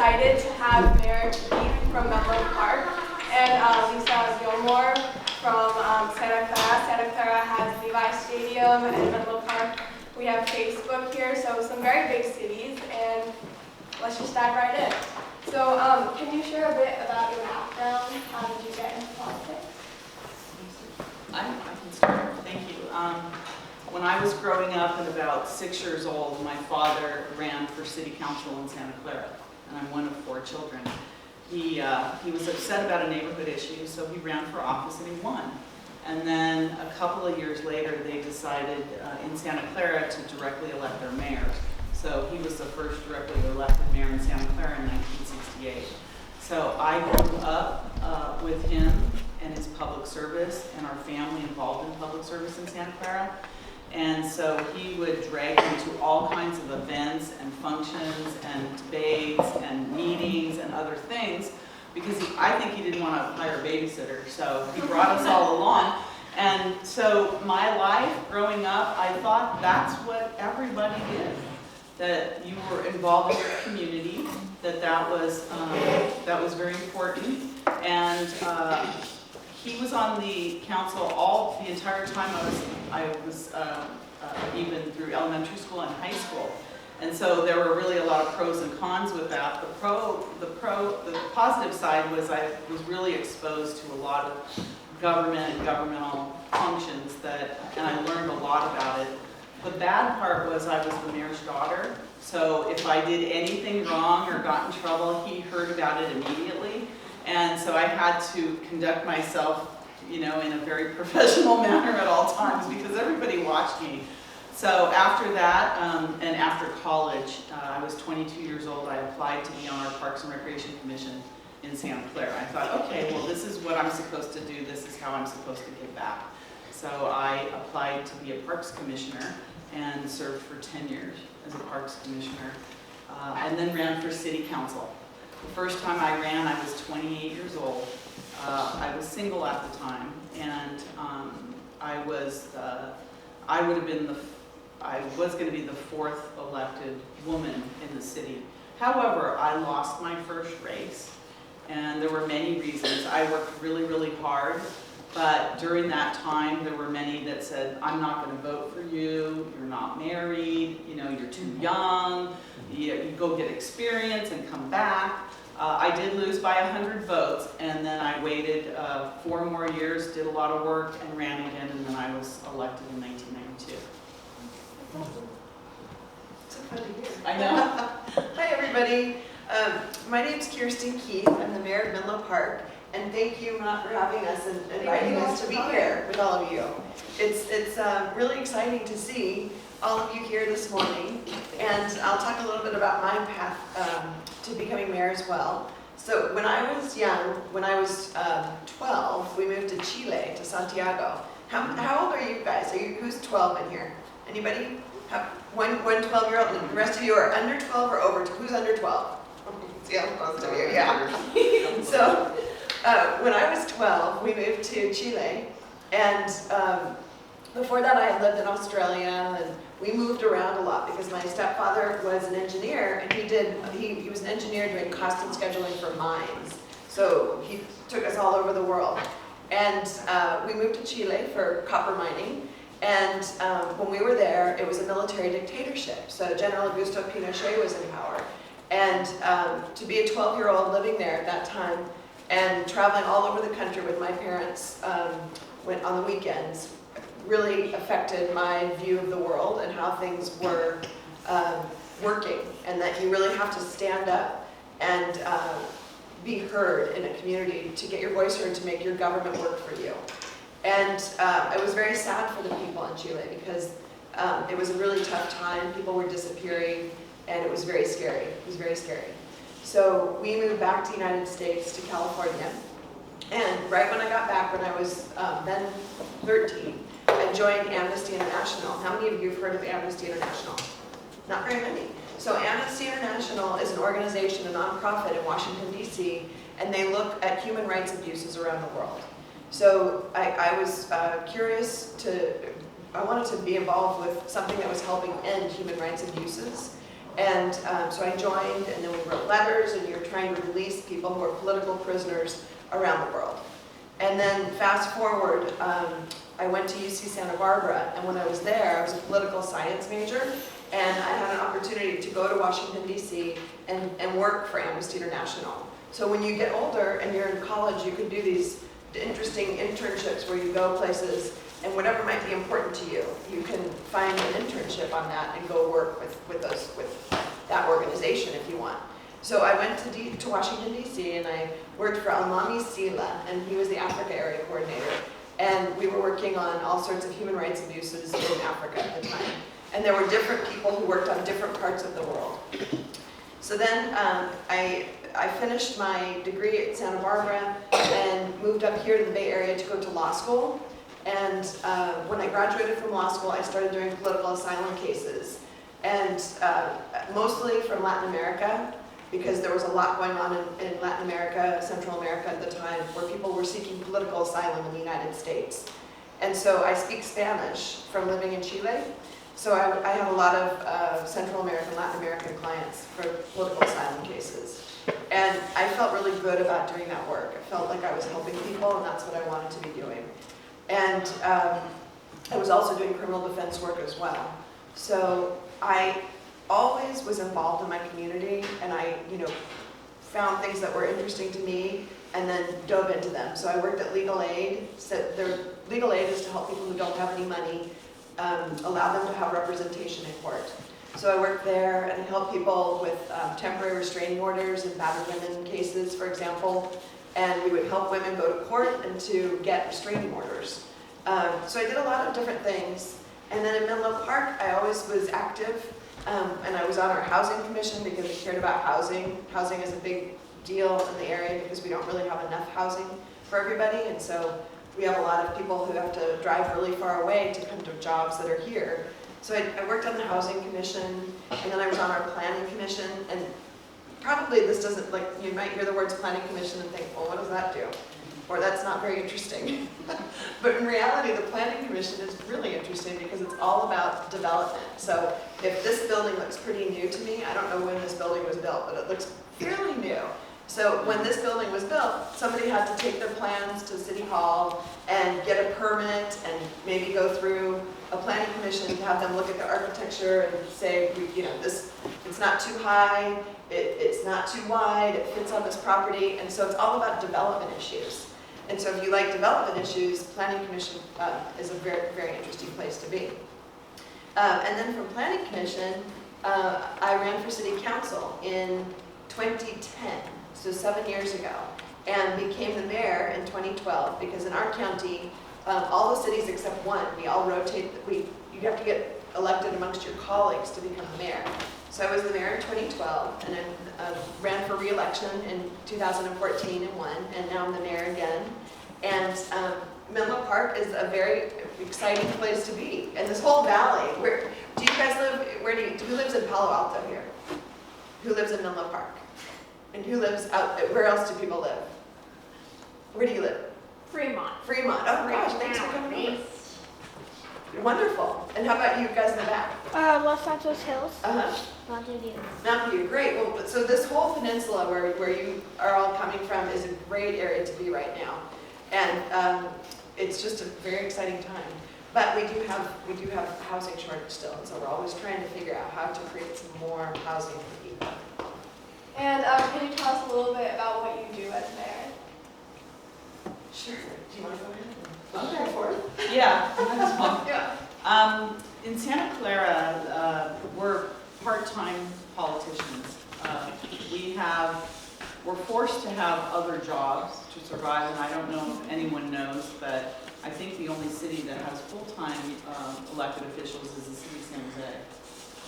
excited to have Mayor Keith from Menlo Park and Lisa Gillmor from Santa Clara. Santa Clara has Levi Stadium and Menlo Park. We have Facebook here, so some very big cities, and let's just dive right in. So can you share a bit about your background? How did you get into politics? I can start. Thank you. When I was growing up and about 6 years old, my father ran for city council in Santa Clara, and I'm one of 4 children. He was upset about a neighborhood issue, so he ran for office and he won. And then a couple of years later, they decided in Santa Clara to directly elect their mayor. So he was the first directly elected mayor in Santa Clara in 1968. So I grew up with him and his public service and our family involved in public service in Santa Clara. And so he would drag me to all kinds of events and functions and debates and meetings and other things because I think he didn't want to hire a babysitter, so he brought us all along. And so my life growing up, I thought that's what everybody did, that you were involved in your community, that was very important. And he was on the council the entire time I was even through elementary school and high school. And so there were really a lot of pros and cons with that. The positive side was I was really exposed to a lot of government and governmental functions and I learned a lot about it. The bad part was I was the mayor's daughter. So if I did anything wrong or got in trouble, he heard about it immediately. And so I had to conduct myself, in a very professional manner at all times because everybody watched me. So after that, and after college, I was 22 years old, I applied to be on our Parks and Recreation Commission in Santa Clara. I thought, okay, well this is what I'm supposed to do, this is how I'm supposed to give back. So I applied to be a Parks Commissioner and served for 10 years as a Parks Commissioner, and then ran for City Council. The first time I ran, I was 28 years old. I was single at the time, and I was going to be the 4th elected woman in the city. However, I lost my first race, and there were many reasons. I worked really, really hard, but during that time, there were many that said, I'm not going to vote for you, you're not married, you're too young, you go get experience and come back. I did lose by 100 votes, and then I waited 4 more years, did a lot of work, and ran again, and then I was elected in 1992. So fun to hear. I know. Hi, everybody. My name's Kirsten Keith. I'm the mayor of Menlo Park, and thank you for having us and inviting us to be here with all of you. It's really exciting to see all of you here this morning, and I'll talk a little bit about my path to becoming mayor as well. So when I was young, when I was 12, we moved to Chile, to Santiago. How old are you guys? Who's 12 in here? Anybody? One 12-year-old, and the rest of you are under 12 or over? Who's under 12? See, I'm close to you, yeah. So when I was 12, we moved to Chile, and before that I had lived in Australia, and we moved around a lot because my stepfather was an engineer, and he was an engineer doing cost and scheduling for mines. So he took us all over the world. And we moved to Chile for copper mining. And when we were there, it was a military dictatorship. So General Augusto Pinochet was in power. And to be a 12-year-old living there at that time and traveling all over the country with my parents went on the weekends really affected my view of the world and how things were working, and that you really have to stand up and be heard in a community to get your voice heard, to make your government work for you. And it was very sad for the people in Chile because it was a really tough time. People were disappearing, and it was very scary. It was very scary. So we moved back to the United States, to California. And right when I got back, when I was then 13, I joined Amnesty International. How many of you have heard of Amnesty International? Not very many. So Amnesty International is an organization, a nonprofit in Washington, D.C., and they look at human rights abuses around the world. So I was curious I wanted to be involved with something that was helping end human rights abuses. And so I joined, and then we wrote letters, and you're trying to release people who are political prisoners around the world. And then fast forward, I went to UC Santa Barbara, and when I was there, I was a political science major, and I had an opportunity to go to Washington, D.C. and work for Amnesty International. So when you get older and you're in college, you can do these interesting internships where you go places, and whatever might be important to you, you can find an internship on that and go work with that organization if you want. So I went to Washington, D.C., and I worked for Almami Sila, and he was the Africa area coordinator. And we were working on all sorts of human rights abuses in Africa at the time. And there were different people who worked on different parts of the world. So then I finished my degree at Santa Barbara and moved up here to the Bay Area to go to law school. And when I graduated from law school, I started doing political asylum cases. And mostly from Latin America, because there was a lot going on in Latin America, Central America at the time, where people were seeking political asylum in the United States. And so I speak Spanish from living in Chile. So I have a lot of Central American, Latin American clients for political asylum cases. And I felt really good about doing that work. I felt like I was helping people, and that's what I wanted to be doing. And I was also doing criminal defense work as well. So I always was involved in my community, and I, found things that were interesting to me and then dove into them. So I worked at Legal Aid. So legal aid is to help people who don't have any money, allow them to have representation in court. So I worked there and helped people with temporary restraining orders in battered women cases, for example. And we would help women go to court and to get restraining orders. So I did a lot of different things. And then in Menlo Park, I always was active. And I was on our housing commission because we cared about housing. Housing is a big deal in the area because we don't really have enough housing for everybody. And so we have a lot of people who have to drive really far away to come to jobs that are here. So I worked on the housing commission, and then I was on our planning commission. And probably this doesn't, you might hear the words planning commission and think, well, what does that do? Or that's not very interesting. But in reality, the planning commission is really interesting because it's all about development. So if this building looks pretty new to me, I don't know when this building was built, but it looks fairly new. So when this building was built, somebody had to take their plans to City Hall and get a permit and maybe go through a planning commission to have them look at the architecture and say, it's not too high, it's not too wide, it fits on this property. And so it's all about development issues. And so if you like development issues, Planning Commission is a very, very interesting place to be. And then from Planning Commission, I ran for City Council in 2010, so 7 years ago, and became the mayor in 2012 because in our county, all the cities except one, we all rotate, you have to get elected amongst your colleagues to become the mayor. So I was the mayor in 2012, and I ran for re-election in 2014 and won, and now I'm the mayor again. And Menlo Park is a very exciting place to be. And this whole valley, where do you guys live? Who lives in Palo Alto here? Who lives in Menlo Park? And who lives out, where else do people live? Where do you live? Fremont. Fremont. Oh gosh, thanks for coming over. Wonderful. And how about you guys in the back? Los Santos Hills. Mountain View, great. Well, so this whole peninsula where you are all coming from is a great area to be right now. And it's just a very exciting time. But we do have a housing shortage still, and so we're always trying to figure out how to create some more housing for people. And can you tell us a little bit about what you do as mayor? Sure. Do you want to go ahead? Okay, for it. Yeah, that's fine. Yeah. In Santa Clara, we're part-time politicians. We're forced to have other jobs to survive, and I don't know if anyone knows, but I think the only city that has full-time elected officials is the city of San Jose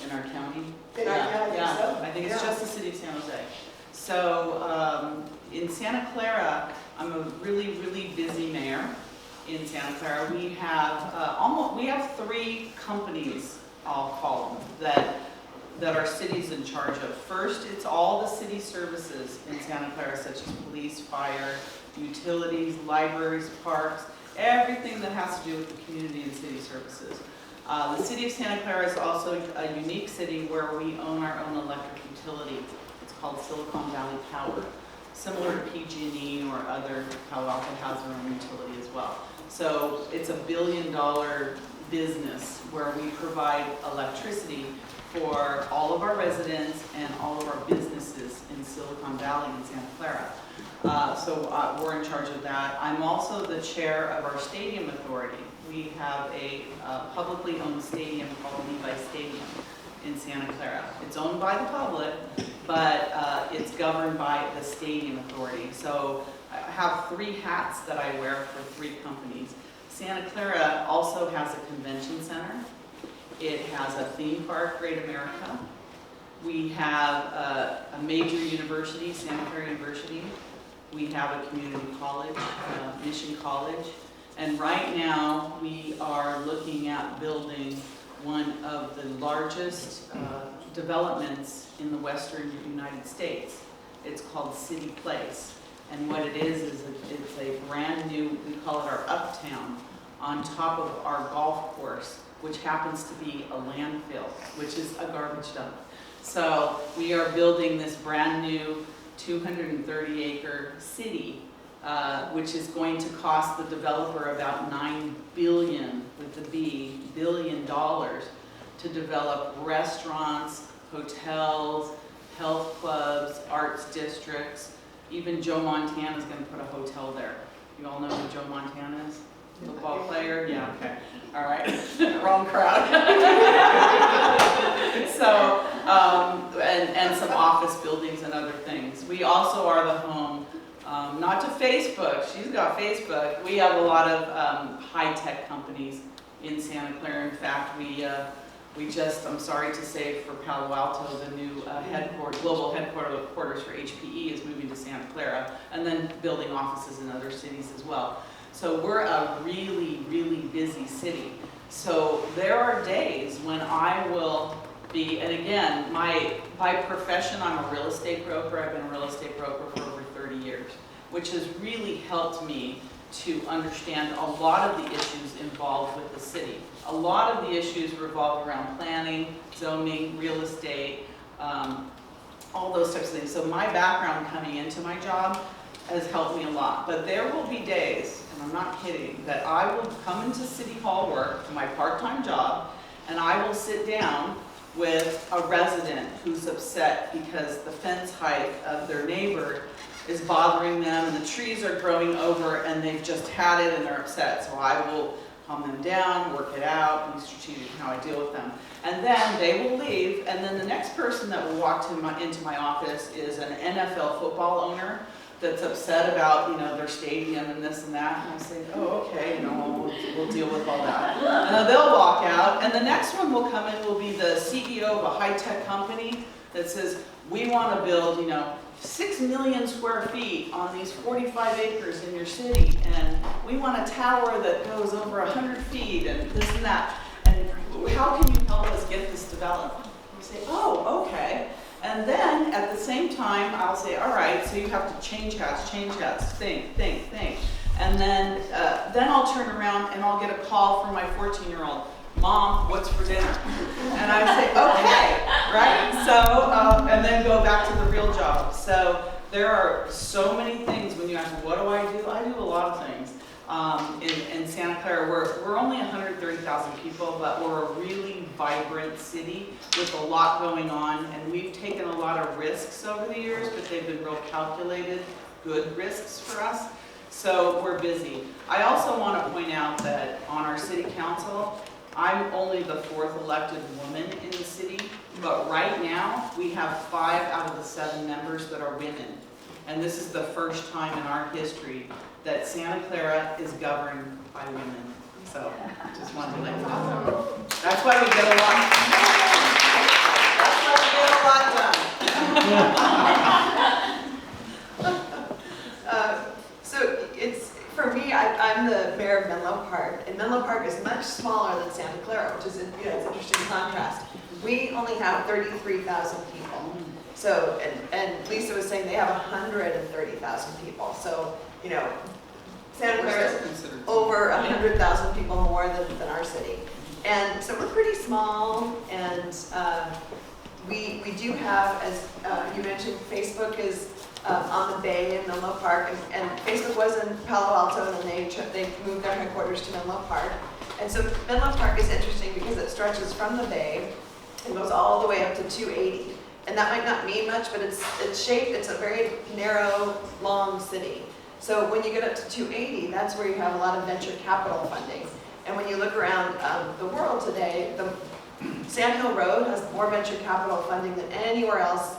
in our county. I think it's just the city of San Jose. So in Santa Clara, I'm a really, really busy mayor. In Santa Clara, we have 3 companies, I'll call them, that our city's in charge of. First, it's all the city services in Santa Clara, such as police, fire, utilities, libraries, parks, everything that has to do with the community and city services. The city of Santa Clara is also a unique city where we own our own electric utility. It's called Silicon Valley Power, similar to PG&E or other. Palo Alto has their own utility as well. So it's a $1 billion business where we provide electricity for all of our residents and all of our businesses in Silicon Valley and Santa Clara. So we're in charge of that. I'm also the chair of our stadium authority. We have a publicly owned stadium called Levi Stadium in Santa Clara. It's owned by the public, but it's governed by the stadium authority. So I have 3 hats that I wear for 3 companies. Santa Clara also has a convention center. It has a theme park, Great America. We have a major university, Santa Clara University. We have a community college, Mission College. And right now, we are looking at building one of the largest developments in the western United States. It's called City Place. And what it is it's a brand new, we call it our uptown, on top of our golf course, which happens to be a landfill, which is a garbage dump. So we are building this brand new 230-acre city, which is going to cost the developer about $9 billion, with the B, billion dollars, to develop restaurants, hotels, health clubs, arts districts. Even Joe Montana is going to put a hotel there. You all know who Joe Montana is? Football player? Yeah, okay. All right. Wrong crowd. So, and some office buildings and other things. We also are the home, not to Facebook. She's got Facebook. We have a lot of high-tech companies in Santa Clara. In fact, we just, I'm sorry to say, for Palo Alto, the new global headquarters for HPE is moving to Santa Clara, and then building offices in other cities as well. So we're a really, really busy city. So there are days when I will be, and again, by profession, I'm a real estate broker. I've been a real estate broker for over 30 years, which has really helped me to understand a lot of the issues involved with the city. A lot of the issues revolve around planning, zoning, real estate, all those types of things. So my background coming into my job has helped me a lot. But there will be days, and I'm not kidding, that I will come into City Hall work for my part-time job, and I will sit down with a resident who's upset because the fence height of their neighbor is bothering them, and the trees are growing over, and they've just had it, and they're upset. So I will calm them down, work it out, be strategic in how I deal with them. And then they will leave, and then the next person that will walk into my office is an NFL football owner that's upset about, you know, their stadium and this and that. And I say, oh, okay, you know, we'll deal with all that. And then they'll walk out, and the next one will come in will be the CEO of a high-tech company that says, we want to build, you know, 6 million square feet on these 45 acres in your city, and we want a tower that goes over 100 feet and this and that. And how can you help us get this developed? We say, oh, okay. And then at the same time, I'll say, all right, so you have to change hats, think. And then I'll turn around and I'll get a call from my 14-year-old. Mom, what's for dinner? And I say, okay, right? So, and then go back to the real job. So there are so many things when you ask, what do? I do a lot of things. In Santa Clara, we're only 130,000 people, but we're a really vibrant city with a lot going on, and we've taken a lot of risks over the years, but they've been real calculated, good risks for us. So we're busy. I also want to point out that on our city council, I'm only the 4th elected woman in the city, but right now we have 5 out of the 7 members that are women. And this is the first time in our history that Santa Clara is governed by women. So just wanted to let you know. That's why we get a lot. So it's, for me, I'm the mayor of Menlo Park, and Menlo Park is much smaller than Santa Clara, which is it's an interesting contrast. We only have 33,000 people. So, and Lisa was saying they have 130,000 people. So, you know, Santa Clara is over 100,000 people more than our city. And so we're pretty small, and we do have, as you mentioned, Facebook is on the bay in Menlo Park, and Facebook was in Palo Alto, and then they moved their headquarters to Menlo Park. And so Menlo Park is interesting because it stretches from the bay and goes all the way up to 280. And that might not mean much, but it's shaped, it's a very narrow, long city. So when you get up to 280, that's where you have a lot of venture capital funding. And when you look around the world today, the Sand Hill Road has more venture capital funding than anywhere else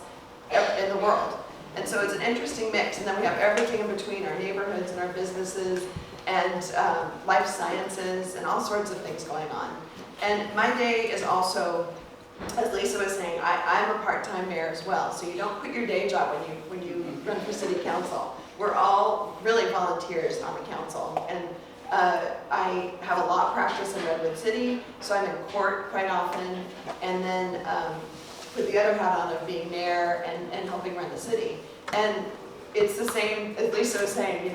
in the world. And so it's an interesting mix. And then we have everything in between, our neighborhoods and our businesses and life sciences and all sorts of things going on. And my day is also, as Lisa was saying, I'm a part-time mayor as well. So you don't quit your day job when you run for city council. We're all really volunteers on the council. And I have a law practice in Redwood City, so I'm in court quite often, and then put the other hat on of being mayor and helping run the city. And it's the same, as Lisa was saying,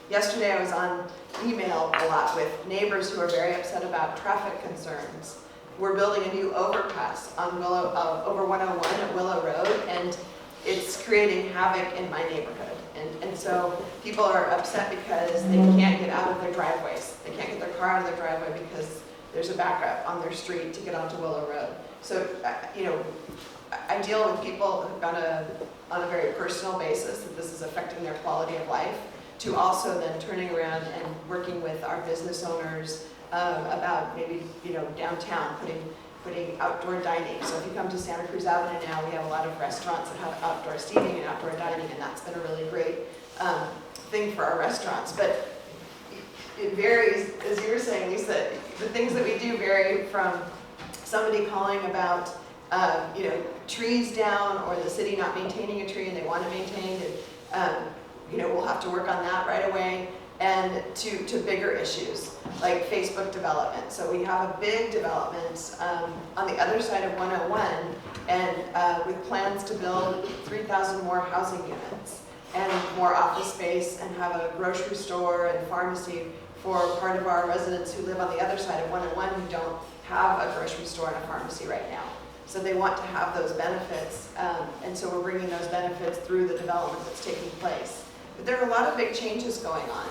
yesterday I was on email a lot with neighbors who are very upset about traffic concerns. We're building a new overpass on over 101 at Willow Road, and it's creating havoc in my neighborhood. And so people are upset because they can't get out of their driveways. They can't get their car out of their driveway because there's a backup on their street to get onto Willow Road. So, I deal with people on a very personal basis, that this is affecting their quality of life, to also then turning around and working with our business owners about maybe, downtown, putting outdoor dining. So if you come to Santa Cruz Avenue now, we have a lot of restaurants that have outdoor seating and outdoor dining, and that's been a really great thing for our restaurants. But it varies, as you were saying, Lisa, the things that we do vary from somebody calling about trees down, or the city not maintaining a tree and they want it maintained, and we'll have to work on that right away, and to bigger issues like Facebook development. So we have a big development on the other side of 101, and with plans to build 3,000 more housing units and more office space, and have a grocery store and pharmacy for part of our residents who live on the other side of 101 who don't have a grocery store and a pharmacy right now. So they want to have those benefits, and so we're bringing those benefits through the development that's taking place. But there are a lot of big changes going on.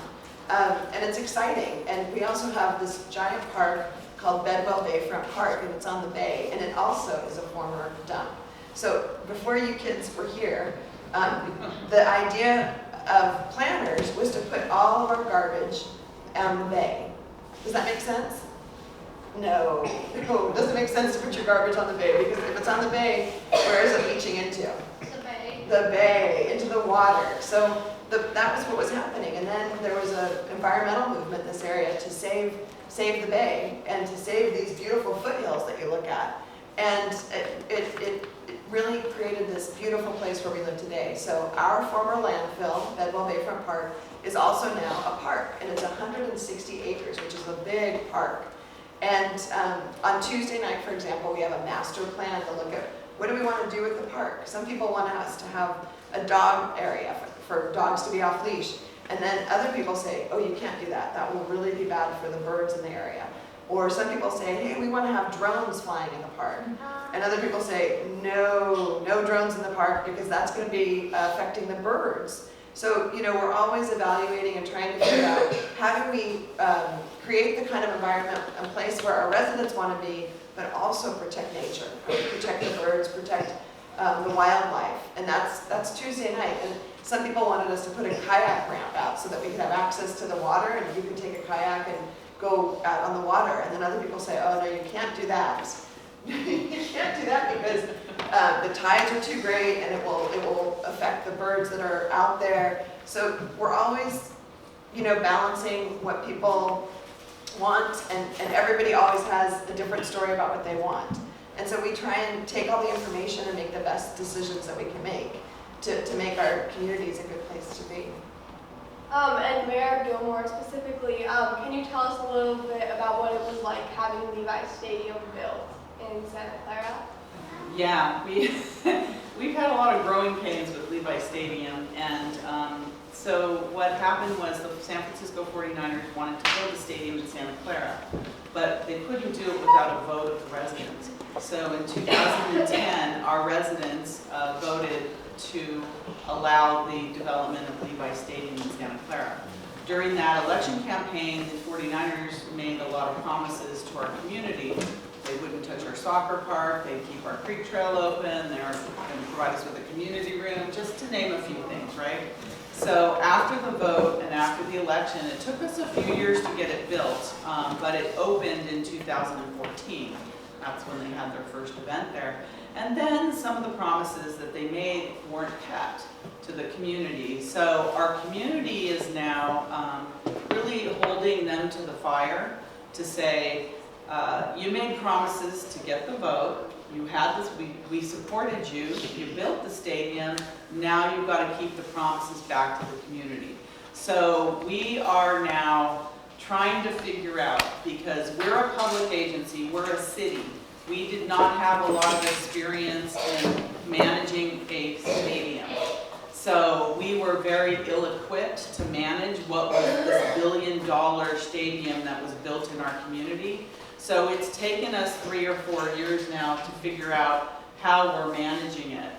And it's exciting. And we also have this giant park called Bedwell Bayfront Park, and it's on the bay, and it also is a former dump. So before you kids were here, the idea of planners was to put all of our garbage on the bay. Does that make sense? No, it doesn't make sense to put your garbage on the bay, because if it's on the bay, where is it leaching into? The bay. The bay, into the water. So that was what was happening, and then there was an environmental movement in this area to save the bay and to save these beautiful foothills that you look at, and it really created this beautiful place where we live today. So our former landfill, Bedwell Bayfront Park, is also now a park, and it's 160 acres, which is a big park. And on Tuesday night, for example, we have a master plan to look at what do we want to do with the park. Some people want us to have a dog area for dogs to be off leash. And then other people say, oh, you can't do that. That will really be bad for the birds in the area. Or some people say, hey, we want to have drones flying in the park. And other people say, no drones in the park, because that's going to be affecting the birds. So, we're always evaluating and trying to figure out how do we create the kind of environment and place where our residents want to be, but also protect nature, protect the birds, protect the wildlife. And that's Tuesday night. And some people wanted us to put a kayak ramp out so that we could have access to the water, and you could take a kayak and go out on the water. And then other people say, oh, no, you can't do that. You can't do that because the tides are too great, and it will affect the birds that are out there. So we're always, balancing what people want, and everybody always has a different story about what they want. And so we try and take all the information and make the best decisions that we can make to make our communities a good place to be. And Mayor Gillmor specifically, can you tell us a little bit about what it was like having Levi Stadium built in Santa Clara? Yeah, we've had a lot of growing pains with Levi Stadium, and So what happened was the San Francisco 49ers wanted to build a stadium in Santa Clara, but they couldn't do it without a vote of the residents. So in 2010, our residents voted to allow the development of Levi Stadium in Santa Clara. During that election campaign, the 49ers made a lot of promises to our community. They wouldn't touch our soccer park, they'd keep our creek trail open, they were going to provide us with a community room, just to name a few things, right? So after the vote and after the election, it took us a few years to get it built, but it opened in 2014. That's when they had their first event there. And then some of the promises that they made weren't kept to the community. So our community is now really holding them to the fire to say, you made promises to get the vote. You had this, we supported you, you built the stadium, now you've got to keep the promises back to the community. So we are now trying to figure out, because we're a public agency, we're a city, we did not have a lot of experience in managing a stadium. So we were very ill-equipped to manage what was this $1 billion stadium that was built in our community. So it's taken us 3 or 4 years now to figure out how we're managing it.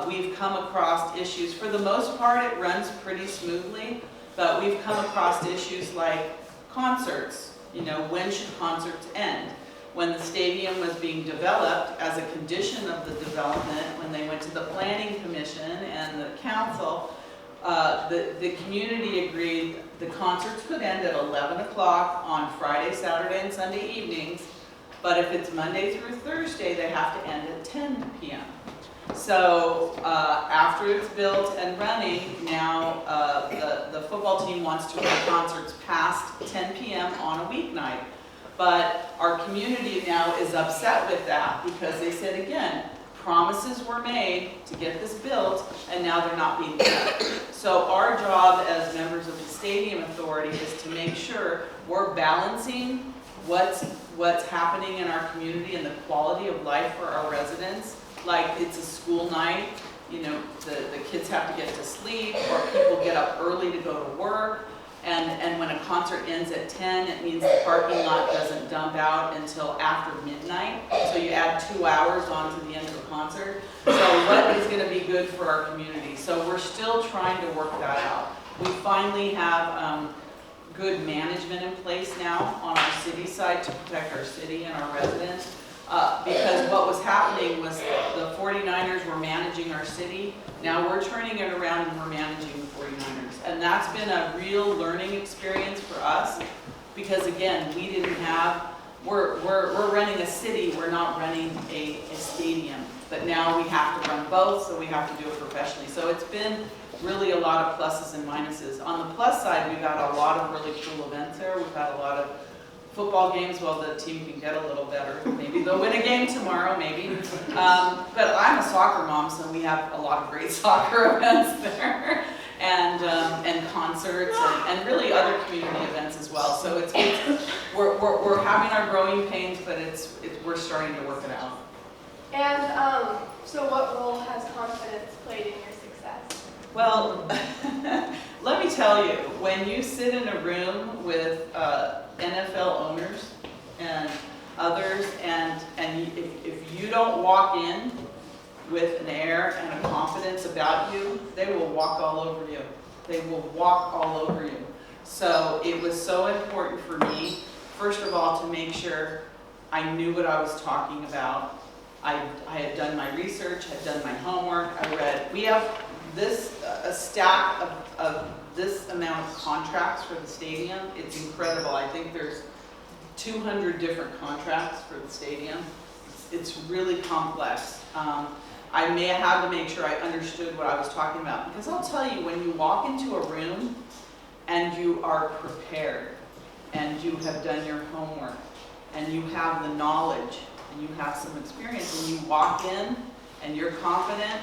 We've come across issues. For the most part, it runs pretty smoothly, but we've come across issues like concerts. You know, when should concerts end? When the stadium was being developed, as a condition of the development, when they went to the Planning Commission and the council, the community agreed the concerts could end at 11 o'clock on Friday, Saturday, and Sunday evenings, but if it's Monday through Thursday, they have to end at 10 p.m. So after it's built and running, now the football team wants to run concerts past 10 p.m. on a weeknight. But our community now is upset with that because they said, again, promises were made to get this built, and now they're not being kept. So our job as members of the Stadium Authority is to make sure we're balancing what's happening in our community and the quality of life for our residents. Like, it's a school night, you know, the kids have to get to sleep, or people get up early to go to work. And when a concert ends at 10, it means the parking lot doesn't dump out until after midnight. So you add 2 hours on to the end of the concert. So what is going to be good for our community? So we're still trying to work that out. We finally have good management in place now on our city side to protect our city and our residents. Because what was happening was the 49ers were managing our city. Now we're turning it around and we're managing the 49ers. And that's been a real learning experience for us, because again, we didn't have, we're running a city, we're not running a stadium. But now we have to run both, so we have to do it professionally. So it's been really a lot of pluses and minuses. On the plus side, we've got a lot of really cool events there. We've had a lot of football games. Well, the team can get a little better. Maybe they'll win a game tomorrow, maybe. But I'm a soccer mom, so we have a lot of great soccer events there, and concerts, and really other community events as well. So we're having our growing pains, but we're starting to work it out. And so what role has confidence played in your success? Well, let me tell you, when you sit in a room with NFL owners and others, and if you don't walk in with an air and a confidence about you, they will walk all over you. They will walk all over you. So it was so important for me, first of all, to make sure I knew what I was talking about. I had done my research, had done my homework, I read. We have a stack of this amount of contracts for the stadium. It's incredible. I think there's 200 different contracts for the stadium. It's really complex. I may have had to make sure I understood what I was talking about, because I'll tell you, when you walk into a room and you are prepared and you have done your homework and you have the knowledge and you have some experience and you walk in and you're confident,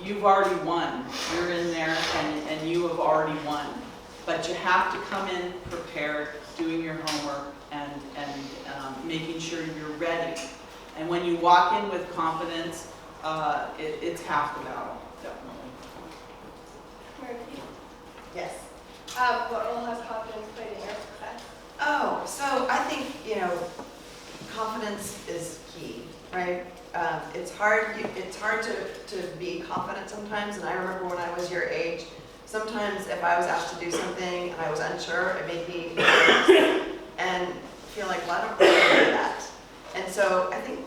you've already won. You're in there and you have already won. But you have to come in prepared, doing your homework, and making sure you're ready. And when you walk in with confidence, it's half the battle, definitely. Yes. What role has confidence played in your success? Oh, so I think, confidence is key, right? It's hard to be confident sometimes, and I remember when I was your age, sometimes if I was asked to do something and I was unsure, it made me nervous and feel like, well, I don't really do that. And so I think,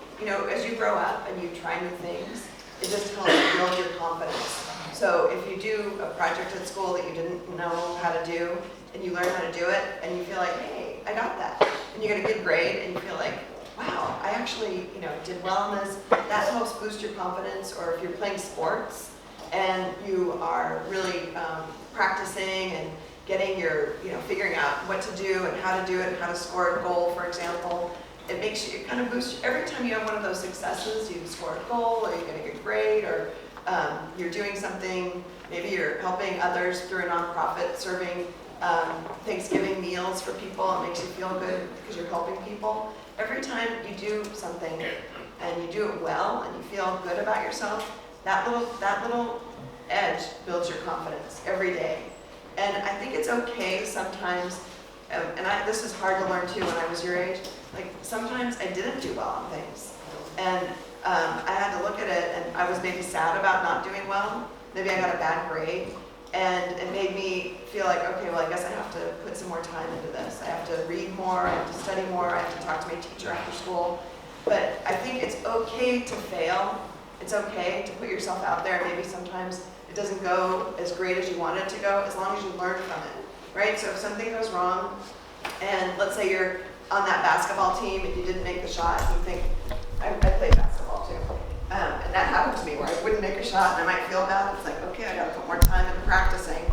as you grow up and you try new things, it just helps build your confidence. So if you do a project at school that you didn't know how to do, and you learn how to do it, and you feel like, hey, I got that, and you get a good grade, and you feel like, wow, I actually, did well in this, that helps boost your confidence. Or if you're playing sports and you are really practicing and getting your, figuring out what to do and how to do it and how to score a goal, for example, it kind of boosts, every time you have one of those successes, you score a goal or you get a good grade, or you're doing something, maybe you're helping others through a nonprofit, serving Thanksgiving meals for people. It makes you feel good because you're helping people. Every time you do something and you do it well and you feel good about yourself, that little edge builds your confidence every day. And I think it's okay sometimes, this is hard to learn too when I was your age, like sometimes I didn't do well on things. And I had to look at it, and I was maybe sad about not doing well. Maybe I got a bad grade, and it made me feel like, okay, well, I guess I have to put some more time into this. I have to read more, I have to study more, I have to talk to my teacher after school. But I think it's okay to fail. It's okay to put yourself out there. Maybe sometimes it doesn't go as great as you want it to go, as long as you learn from it, right? So if something goes wrong, and let's say you're on that basketball team and you didn't make the shot, and you think, I played basketball too. And that happened to me where I wouldn't make a shot and I might feel bad. It's like, okay, I gotta put more time into practicing.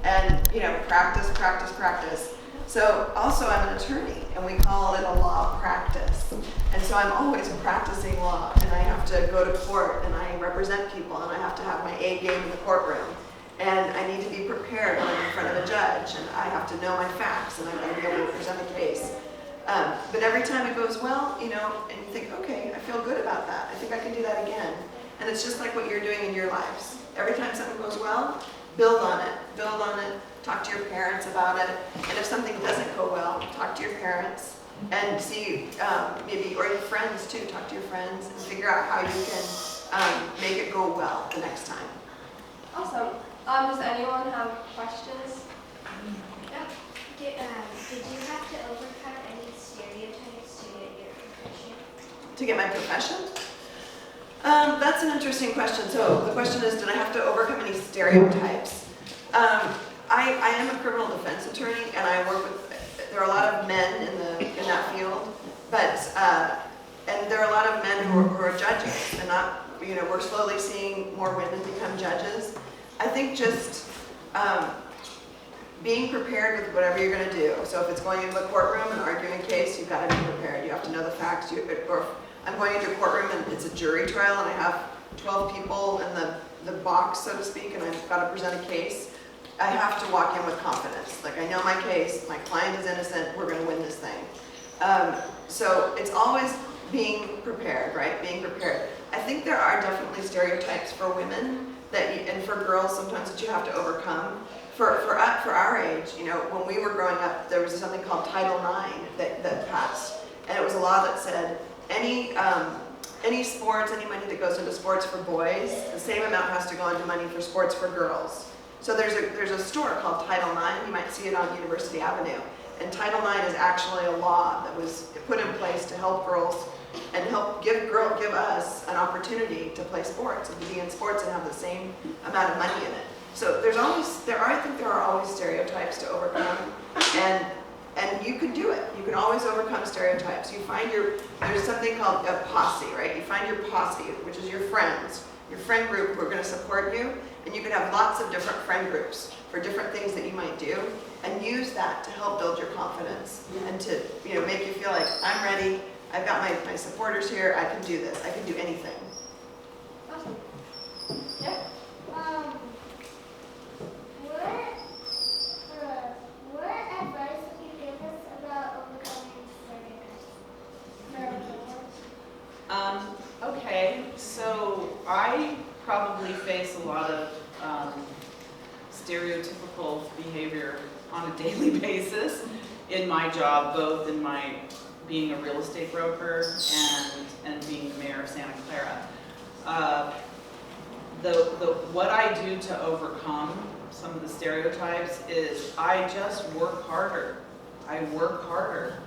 And practice, practice, practice. So also I'm an attorney, and we call it a law practice. And so I'm always practicing law, and I have to go to court, and I represent people, and I have to have my A game in the courtroom. And I need to be prepared when I'm in front of a judge, and I have to know my facts, and I'm going to be able to present a case. But every time it goes well, and you think, okay, I feel good about that. I think I can do that again. And it's just like what you're doing in your lives. Every time something goes well, build on it, talk to your parents about it. And if something doesn't go well, talk to your parents and see, maybe, or your friends too, talk to your friends and figure out how you can make it go well the next time. Awesome. Does anyone have questions? Yeah. Did you have to overcome any stereotypes to get your profession? To get my profession? That's an interesting question. So the question is, did I have to overcome any stereotypes? I am a criminal defense attorney, and I work with, there are a lot of men in that field, but, and there are a lot of men who are judges, and not, we're slowly seeing more women become judges. I think just being prepared with whatever you're going to do. So if it's going into the courtroom and arguing a case, you've got to be prepared. You have to know the facts. Or I'm going into a courtroom and it's a jury trial, and I have 12 people in the box, so to speak, and I've got to present a case. I have to walk in with confidence. Like, I know my case, my client is innocent, we're going to win this thing. So it's always being prepared, right? Being prepared. I think there are definitely stereotypes for women and for girls sometimes that you have to overcome. For our age, when we were growing up, there was something called Title IX that passed, and it was a law that said any sports, any money that goes into sports for boys, the same amount has to go into money for sports for girls. So there's a store called Title IX. You might see it on University Avenue, and Title IX is actually a law that was put in place to help girls and help give us an opportunity to play sports and to be in sports and have the same amount of money in it. So I think there are always stereotypes to overcome, and you can do it. You can always overcome stereotypes. There's something called a posse, right? You find your posse, which is your friends, your friend group who are going to support you, and you can have lots of different friend groups for different things that you might do, and use that to help build your confidence and to make you feel like, I'm ready. I've got my supporters here. I can do this. I can do anything. Awesome. Yeah. What advice would you give us about overcoming stereotypes? Okay, so I probably face a lot of stereotypical on a daily basis in my job, both in my being a real estate broker and being the mayor of Santa Clara. What I do to overcome some of the stereotypes is I just work harder. I work harder.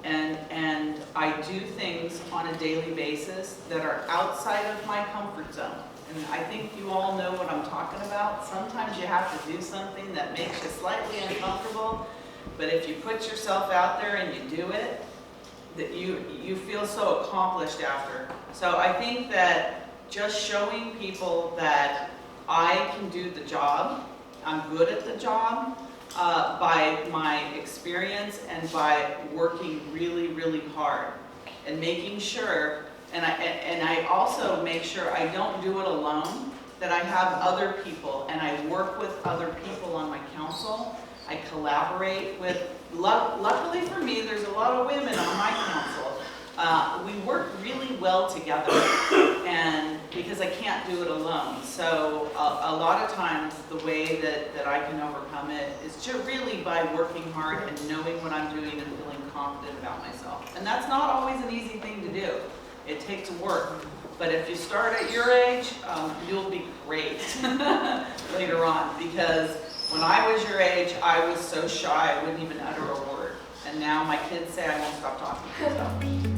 And I do things on a daily basis that are outside of my comfort zone. And I think you all know what I'm talking about. Sometimes you have to do something that makes you slightly uncomfortable, but if you put yourself out there and you do it, that you feel so accomplished after. So I think that just showing people that I can do the job, I'm good at the job, by my experience and by working really, really hard and making sure, and I also make sure I don't do it alone, that I have other people and I work with other people on my council. I collaborate with, luckily for me, there's a lot of women on my council. We work really well together, and because I can't do it alone. So a lot of times the way that I can overcome it is just really by working hard and knowing what I'm doing and feeling confident about myself. And that's not always an easy thing to do. It takes work. But if you start at your age, you'll be great later on. Because when I was your age, I was so shy I wouldn't even utter a word. And now my kids say I won't stop talking. So.